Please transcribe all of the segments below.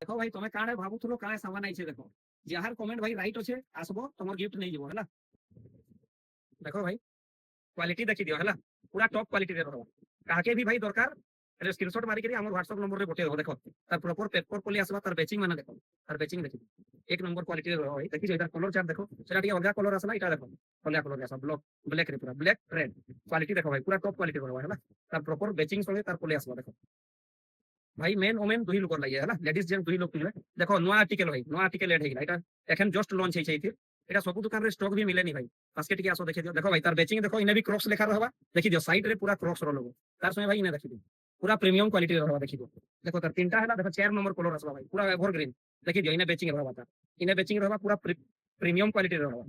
देखो भाई तुम्हें काणे भाबुथुलो काणे सामान आइछे देखो जहार कमेंट भाई राइट अच्छे आसबो तुम गिफ्ट नहीं जीवो हला। देखो भाई क्वालिटी देखि दियो हला पूरा टॉप क्वालिटी रे रहो काके भी भाई दरकार एले स्क्रीनशॉट मारी करी हमर व्हाट्सएप नंबर रे पठे हो देखो तार प्रॉपर पेपर पली आसबा तार बेचिंग माने देखो तार बेचिंग देखि एक नंबर क्वालिटी रे रहो भाई देखि जेटा कलर चार्ट देखो सेटा टी अलगा कलर आसला इटा देखो अलगा कलर आसा ब्लैक ब्लैक रे पूरा ब्लैक रेड क्वालिटी देखो भाई पूरा टॉप क्वालिटी रहो हला तार प्रॉपर बेचिंग संगे तार पली आसबा देखो भाई मेन ओमेन दुही लोकर लागि हला लेडीज जेन दुही लोक पिनबे देखो नुआ आर्टिकल भाई नुआ आर्टिकल एड हेगिला एटा एखन जस्ट लॉन्च हेइ छै इथि एटा सब दुकान रे स्टॉक भी मिलेनी भाई बास्केट के आसो देखि दियो देखो भाई तार बेचिंग देखो इने भी क्रॉक्स लेखा रहबा देखि दियो साइड रे पूरा क्रॉक्स रो लोगो तार संगे भाई इने देखि दियो पूरा प्रीमियम क्वालिटी रहबा देखि दियो देखो तार तीनटा हला देखो 4 नंबर कलर आसबा भाई पूरा एवरग्रीन देखि दियो इने बेचिंग रहबा तार इने बेचिंग रहबा पूरा प्रीमियम क्वालिटी रहबा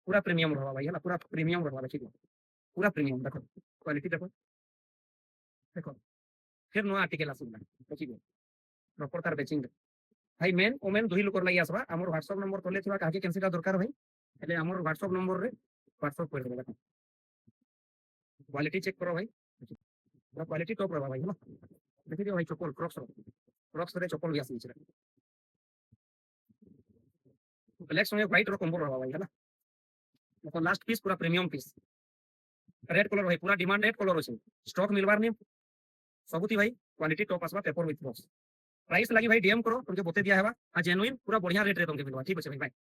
पूरा प्रीमियम रहबा भाई हला पूरा प्रीमियम रहबा देखि दियो पूरा प्रीमियम देखो क्वालिटी देखो देखो फिर नुआ आर्टिकल आसबा देखि दियो प्रॉपर तार बेचिंग भाई मेन ओमेन दुही लोकर लागि आसबा हमर व्हाट्सएप नंबर तले थिबा काके कैंसिल दरकार भाई एले हमर व्हाट्सएप नंबर रे व्हाट्सएप कर देबा क्वालिटी चेक करो भाई पूरा क्वालिटी टॉप रहबा भाई हला देखि दियो भाई चप्पल क्रॉक्स रे चप्पल भी आसी छै ब्लैक संगे व्हाइट रो कॉम्बो रहबा भाई हला मतलब लास्ट पीस पूरा प्रीमियम पीस रेड कलर भाई पूरा डिमांडेड कलर अछि स्टॉक मिलबार नै सबुती भाई क्वालिटी टॉप आसबा पेपर विथ बॉक्स प्राइस लगी भाई डीएम करो तुमके बते दिया है जेन्युइन पूरा बढ़िया रेट रे तुमके मिलवा ठीक है भाई।